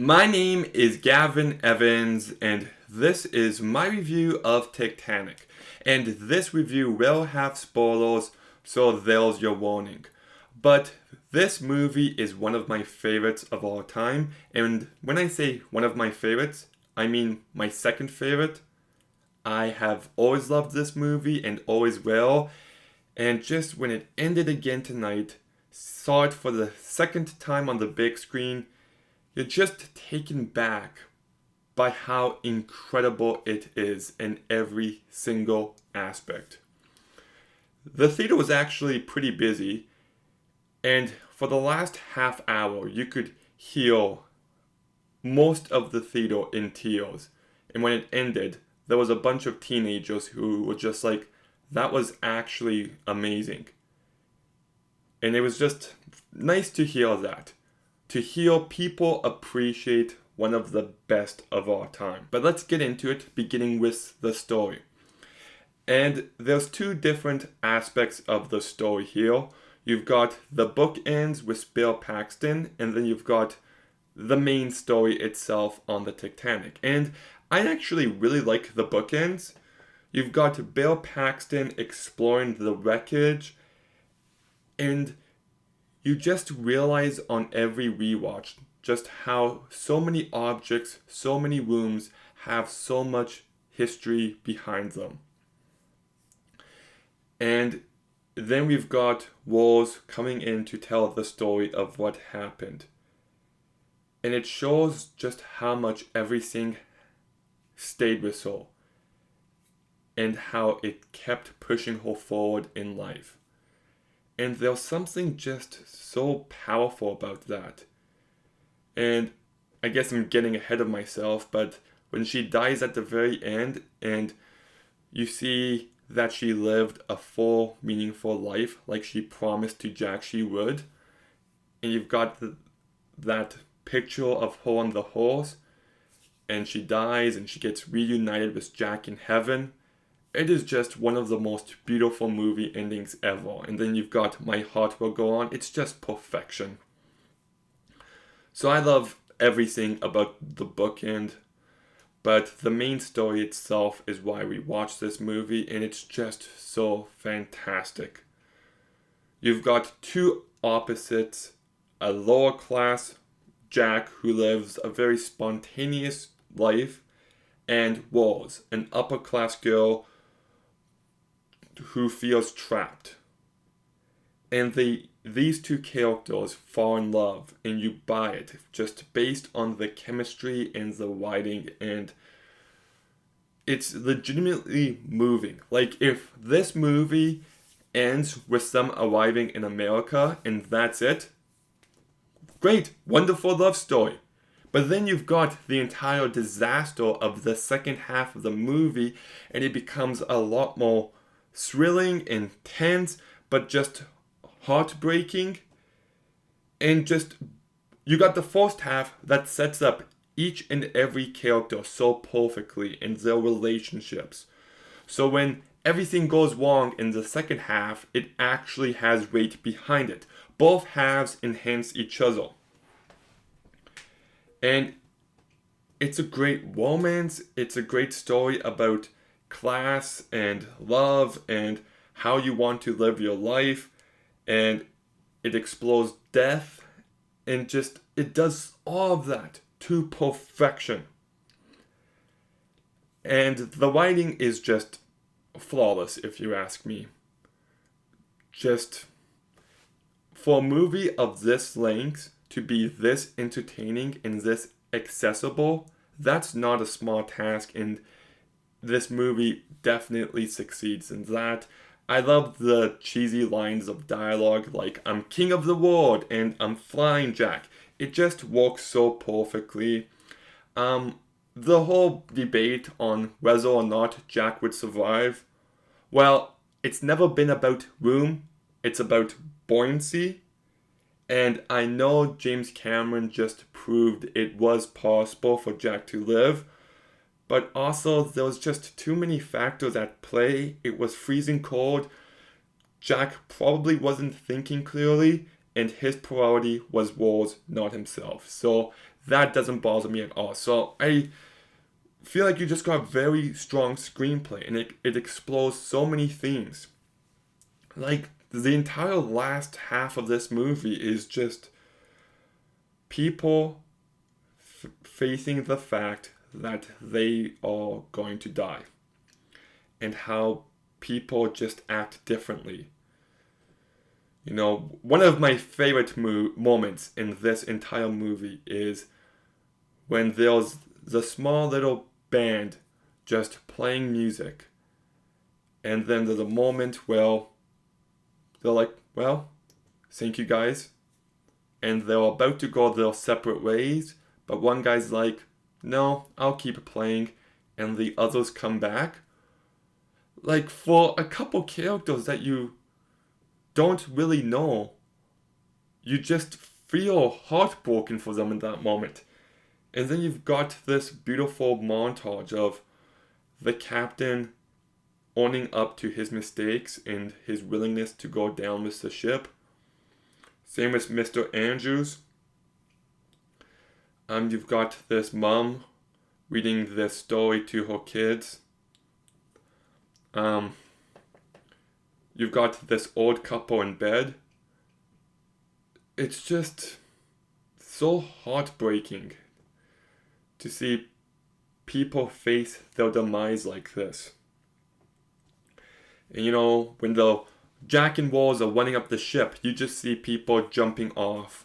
My name is Gavin Evans, and this is my review of Titanic. And this review will have spoilers, so there's your warning. But this movie is one of my favorites of all time, and when I say one of my favorites, I mean my second favorite. I have always loved this movie and always will, and just when it ended again tonight, saw it for the second time on the big screen, you're just taken back by how incredible it is in every single aspect. The theater was actually pretty busy, and for the last half hour, you could hear most of the theater in tears. And when it ended, there was a bunch of teenagers who were just like, that was actually amazing. And it was just nice to hear that. To hear people appreciate one of the best of our time. But let's get into it, beginning with the story. And there's two different aspects of the story here. You've got the bookends with Bill Paxton, and then you've got the main story itself on the Titanic. And I actually really like the bookends. You've got Bill Paxton exploring the wreckage, and you just realize on every rewatch just how so many objects, so many rooms have so much history behind them. And then we've got Rose coming in to tell the story of what happened. And it shows just how much everything stayed with her and how it kept pushing her forward in life. And there's something just so powerful about that. And I guess I'm getting ahead of myself, but when she dies at the very end and you see that she lived a full, meaningful life like she promised to Jack she would, and you've got that picture of her on the horse, and she dies and she gets reunited with Jack in heaven. It is just one of the most beautiful movie endings ever. And then you've got My Heart Will Go On. It's just perfection. So I love everything about the bookend, but the main story itself is why we watch this movie, and it's just so fantastic. You've got two opposites, a lower class Jack who lives a very spontaneous life, and Rose, an upper class girl who feels trapped. And these two characters fall in love, and you buy it just based on the chemistry and the writing, and it's legitimately moving. Like, if this movie ends with them arriving in America and that's it, great, wonderful love story. But then you've got the entire disaster of the second half of the movie, and it becomes a lot more thrilling, intense, but just heartbreaking. And just, you got the first half that sets up each and every character so perfectly in their relationships. So when everything goes wrong in the second half, it actually has weight behind it. Both halves enhance each other. And it's a great romance, it's a great story about class and love and how you want to live your life, and it explores death, and just, it does all of that to perfection. And the writing is just flawless, if you ask me. Just, for a movie of this length to be this entertaining and this accessible, that's not a small task, and this movie definitely succeeds in that. I love the cheesy lines of dialogue like, I'm king of the world and I'm flying Jack. It just works so perfectly. The whole debate on whether or not Jack would survive, well, it's never been about room, it's about buoyancy. And I know James Cameron just proved it was possible for Jack to live, but also there was just too many factors at play. It was freezing cold. Jack probably wasn't thinking clearly, and his priority was Rose, not himself. So that doesn't bother me at all. So I feel like you just got a very strong screenplay, and it explores so many themes. Like, the entire last half of this movie is just people facing the fact that they are going to die, and how people just act differently. You know, one of my favorite moments in this entire movie is when there's the small little band just playing music, and then there's a moment where they're like, well, thank you guys, and they're about to go their separate ways, but one guy's like, no, I'll keep playing, and the others come back. Like, for a couple characters that you don't really know, you just feel heartbroken for them in that moment. And then you've got this beautiful montage of the captain owning up to his mistakes and his willingness to go down with the ship. Same with Mr. Andrews. You've got this mom reading this story to her kids. You've got this old couple in bed. It's just so heartbreaking to see people face their demise like this. And you know, when the Jack and Rose are running up the ship, you just see people jumping off,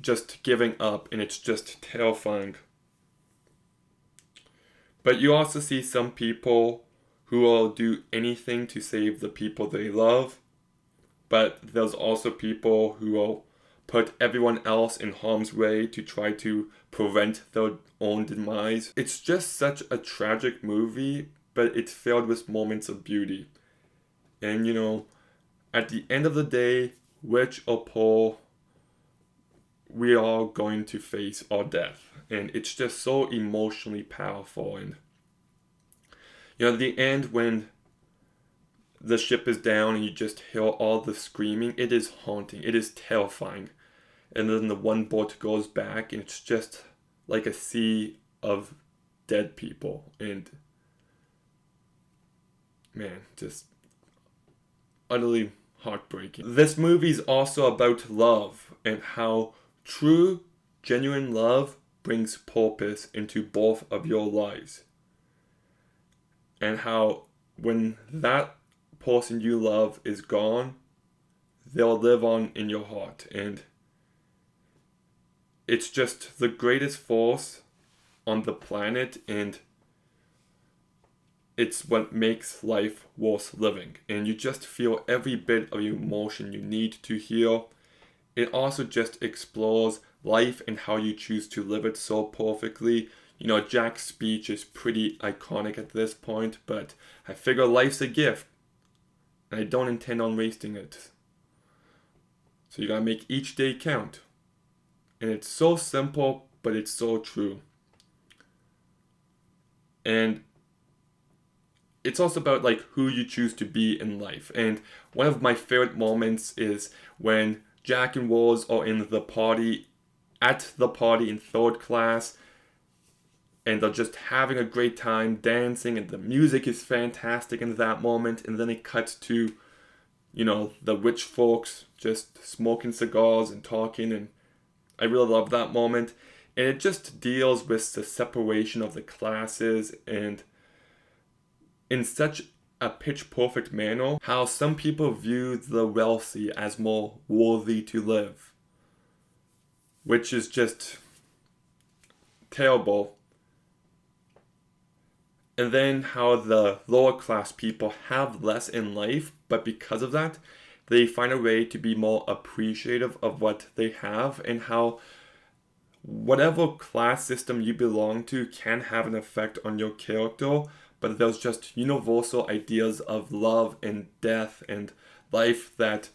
just giving up, and it's just terrifying. But you also see some people who will do anything to save the people they love. But there's also people who will put everyone else in harm's way to try to prevent their own demise. It's just such a tragic movie, but it's filled with moments of beauty. And you know, at the end of the day, rich or poor, we are going to face our death. And it's just so emotionally powerful. And you know, at the end, when the ship is down and you just hear all the screaming, it is haunting. It is terrifying. And then the one boat goes back and it's just like a sea of dead people. And man, just utterly heartbreaking. This movie is also about love and how true, genuine love brings purpose into both of your lives. And how when that person you love is gone, they'll live on in your heart. And it's just the greatest force on the planet, and it's what makes life worth living. And you just feel every bit of emotion you need to heal. It also just explores life and how you choose to live it so perfectly. You know, Jack's speech is pretty iconic at this point, but I figure life's a gift, and I don't intend on wasting it. So you gotta make each day count. And it's so simple, but it's so true. And it's also about like who you choose to be in life. And one of my favorite moments is when Jack and Rose are at the party in third class, and they're just having a great time dancing, and the music is fantastic in that moment. And then it cuts to, you know, the rich folks just smoking cigars and talking, and I really love that moment. And it just deals with the separation of the classes, and in such a pitch perfect manner, how some people view the wealthy as more worthy to live, which is just terrible. And then how the lower class people have less in life, but because of that, they find a way to be more appreciative of what they have, and how whatever class system you belong to can have an effect on your character, but there's just universal ideas of love and death and life that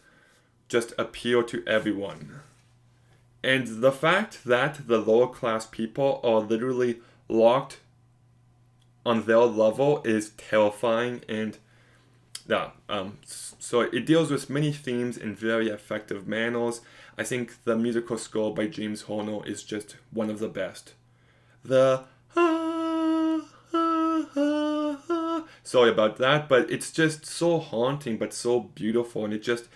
just appeal to everyone. And the fact that the lower class people are literally locked on their level is terrifying. And yeah, so it deals with many themes in very effective manners. I think the musical score by James Horner is just one of the best. The sorry about that, but it's just so haunting but so beautiful, and it just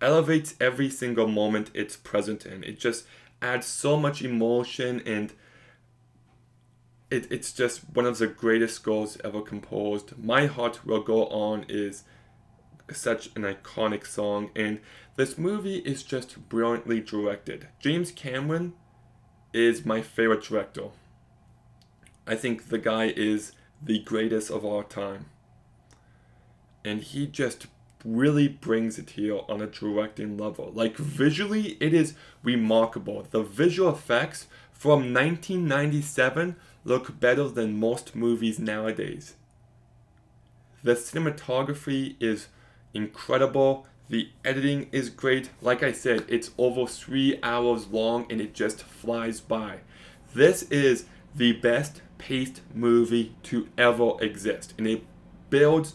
elevates every single moment it's present in. It just adds so much emotion, and it's just one of the greatest scores ever composed. My Heart Will Go On is such an iconic song, and this movie is just brilliantly directed. James Cameron is my favorite director. I think the guy is the greatest of all time. And he just really brings it here on a directing level. Like, visually, it is remarkable. The visual effects from 1997 look better than most movies nowadays. The cinematography is incredible. The editing is great. Like I said, it's over 3 hours long and it just flies by. This is the best paced movie to ever exist, and it builds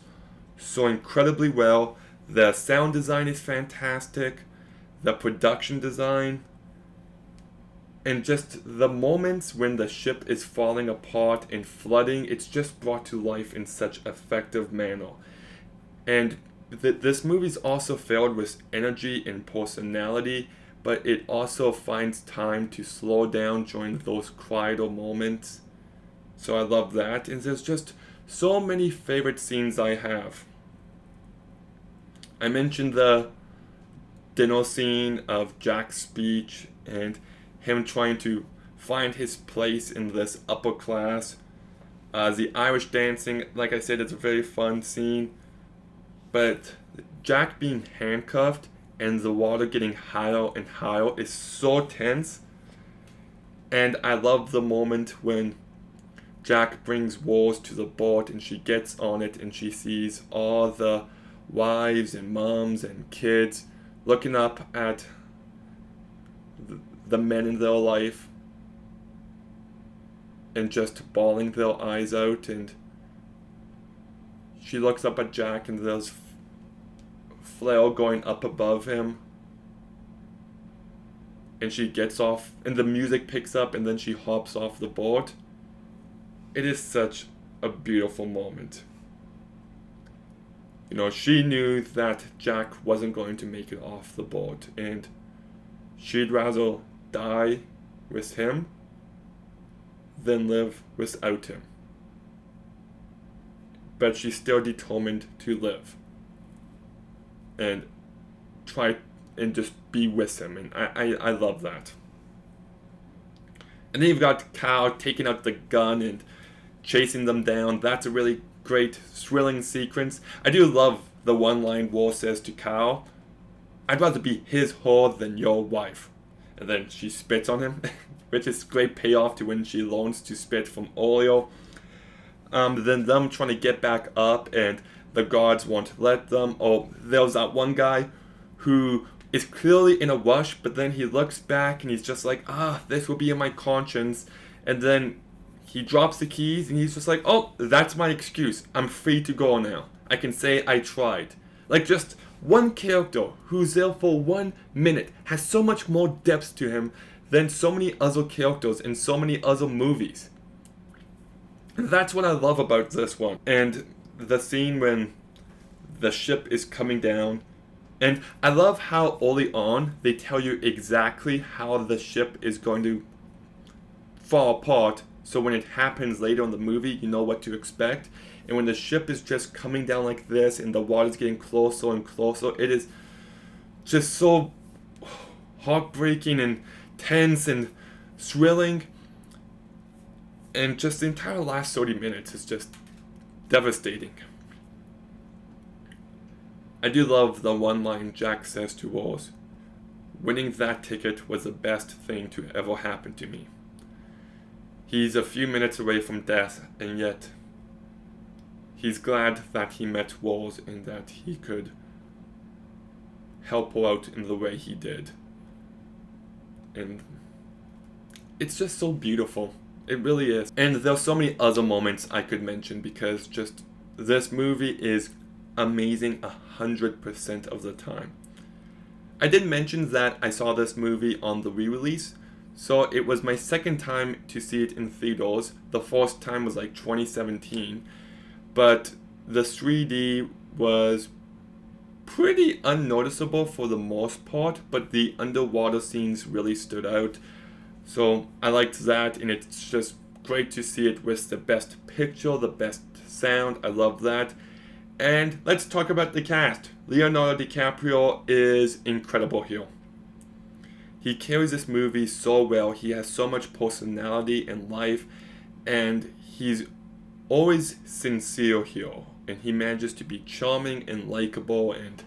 so incredibly well. The sound design is fantastic, the production design, and just the moments when the ship is falling apart and flooding, it's just brought to life in such effective manner. And this movie's also filled with energy and personality, but it also finds time to slow down during those quieter moments. So I love that, and there's just so many favorite scenes I have. I mentioned the dinner scene of Jack's speech and him trying to find his place in this upper class. The Irish dancing, like I said, it's a very fun scene. But Jack being handcuffed and the water getting higher and higher is so tense. And I love the moment when Jack brings Rose to the boat and she gets on it and she sees all the wives and moms and kids looking up at the men in their life and just bawling their eyes out, and she looks up at Jack and there's flare going up above him, and she gets off and the music picks up and then she hops off the boat. It is such a beautiful moment. You know, she knew that Jack wasn't going to make it off the boat, and she'd rather die with him than live without him. But she's still determined to live and try and just be with him, and I love that. And then you've got Cal taking out the gun and chasing them down. That's a really great, thrilling sequence. I do love the one line War says to Cal, "I'd rather be his whore than your wife." And then she spits on him, which is great payoff to when she learns to spit from Oreo. Then them trying to get back up and the guards won't let them. Oh, there was that one guy who is clearly in a rush, but then he looks back and he's just like, this will be in my conscience. And then he drops the keys and he's just like, oh, that's my excuse. I'm free to go now. I can say I tried. Like, just one character who's there for 1 minute has so much more depth to him than so many other characters in so many other movies. That's what I love about this one. And the scene when the ship is coming down. And I love how early on they tell you exactly how the ship is going to fall apart. So when it happens later in the movie, you know what to expect. And when the ship is just coming down like this and the water's getting closer and closer, it is just so heartbreaking and tense and thrilling. And just the entire last 30 minutes is just devastating. I do love the one line Jack says to Rose, "Winning that ticket was the best thing to ever happen to me." He's a few minutes away from death, and yet he's glad that he met Rose and that he could help her out in the way he did. And it's just so beautiful. It really is. And there's so many other moments I could mention because just this movie is amazing 100% of the time. I did mention that I saw this movie on the re-release, so it was my second time to see it in theaters. The first time was like 2017, but the 3D was pretty unnoticeable for the most part, but the underwater scenes really stood out. So I liked that, and it's just great to see it with the best picture, the best sound. I love that. And let's talk about the cast. Leonardo DiCaprio is incredible here. He carries this movie so well. He has so much personality and life, and he's always sincere here. And he manages to be charming and likable, and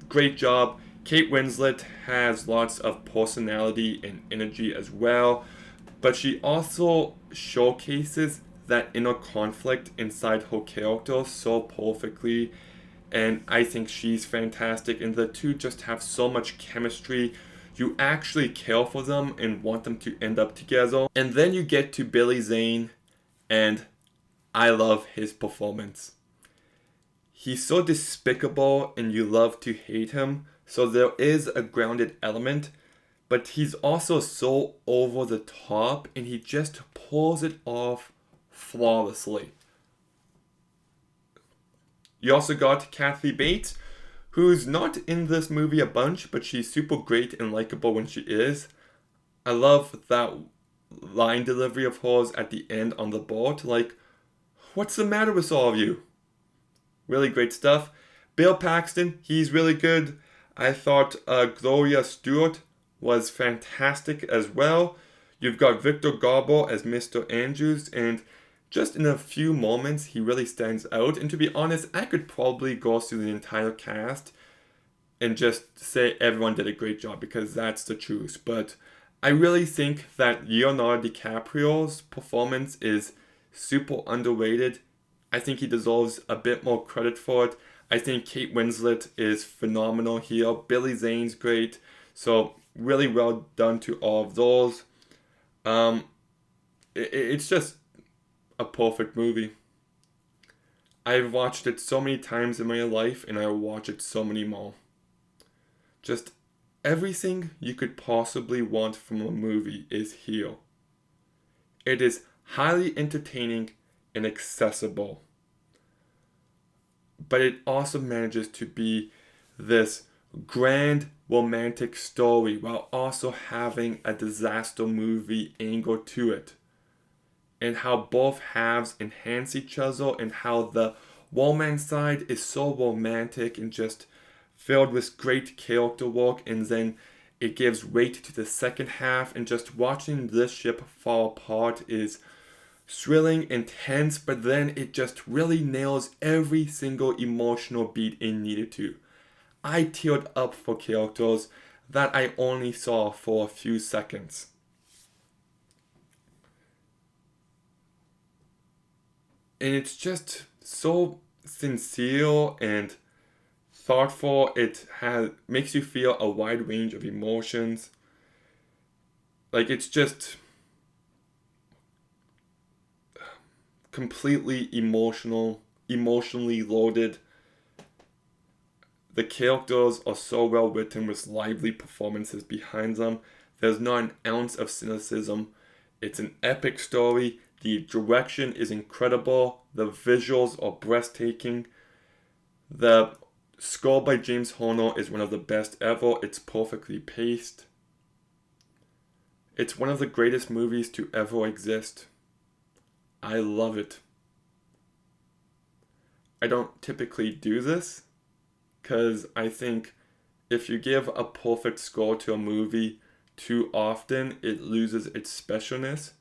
great job. Kate Winslet has lots of personality and energy as well, but she also showcases that inner conflict inside her character so perfectly, and I think she's fantastic, and the two just have so much chemistry. You actually care for them and want them to end up together. And then you get to Billy Zane, and I love his performance. He's so despicable and you love to hate him, so there is a grounded element, but he's also so over the top and he just pulls it off flawlessly. You also got Kathy Bates, who's not in this movie a bunch, but she's super great and likable when she is. I love that line delivery of hers at the end on the boat, like, "What's the matter with all of you?" Really great stuff. Bill Paxton, he's really good. I thought Gloria Stewart was fantastic as well. You've got Victor Garbo as Mr. Andrews, and just in a few moments, he really stands out. And to be honest, I could probably go through the entire cast and just say everyone did a great job, because that's the truth. But I really think that Leonardo DiCaprio's performance is super underrated. I think he deserves a bit more credit for it. I think Kate Winslet is phenomenal here. Billy Zane's great. So really well done to all of those. It's just a perfect movie. I've watched it so many times in my life, and I will watch it so many more. Just everything you could possibly want from a movie is here. It is highly entertaining and accessible, but it also manages to be this grand romantic story while also having a disaster movie angle to it, and how both halves enhance each other, and how the romance side is so romantic and just filled with great character work, and then it gives weight to the second half, and just watching this ship fall apart is thrilling, intense, but then it just really nails every single emotional beat it needed to. I teared up for characters that I only saw for a few seconds. And it's just so sincere and thoughtful. It makes you feel a wide range of emotions. Like, it's just completely emotionally loaded. The characters are so well written with lively performances behind them. There's not an ounce of cynicism. It's an epic story. The direction is incredible. The visuals are breathtaking. The score by James Horner is one of the best ever. It's perfectly paced. It's one of the greatest movies to ever exist. I love it. I don't typically do this, because I think if you give a perfect score to a movie too often, it loses its specialness.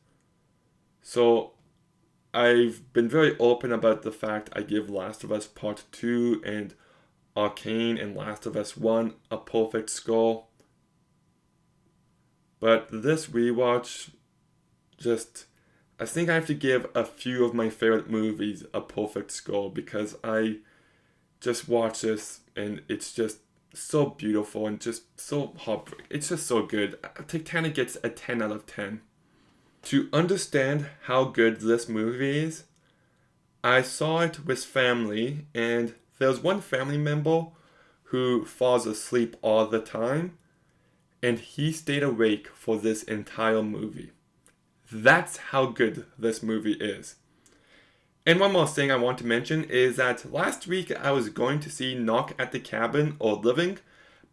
So I've been very open about the fact I give Last of Us Part 2 and Arcane and Last of Us 1 a perfect score. But this rewatch, I think I have to give a few of my favorite movies a perfect score, because I just watch this and it's just so beautiful and just so heartbreaking. It's just so good. Titanic gets a 10 out of 10. To understand how good this movie is, I saw it with family, and there's one family member who falls asleep all the time, and he stayed awake for this entire movie. That's how good this movie is. And one more thing I want to mention is that last week I was going to see Knock at the Cabin or Living,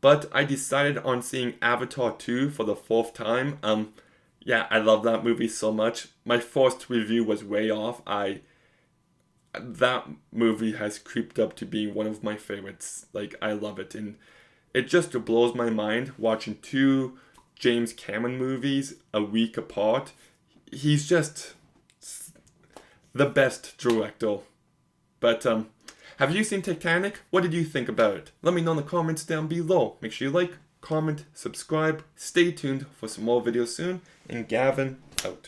but I decided on seeing Avatar 2 for the fourth time. Yeah, I love that movie so much. My first review was way off. That movie has creeped up to being one of my favorites. Like, I love it, and it just blows my mind watching two James Cameron movies a week apart. He's just the best director. But have you seen Titanic? What did you think about it? Let me know in the comments down below. Make sure you like, comment, subscribe. Stay tuned for some more videos soon. And Gavin out.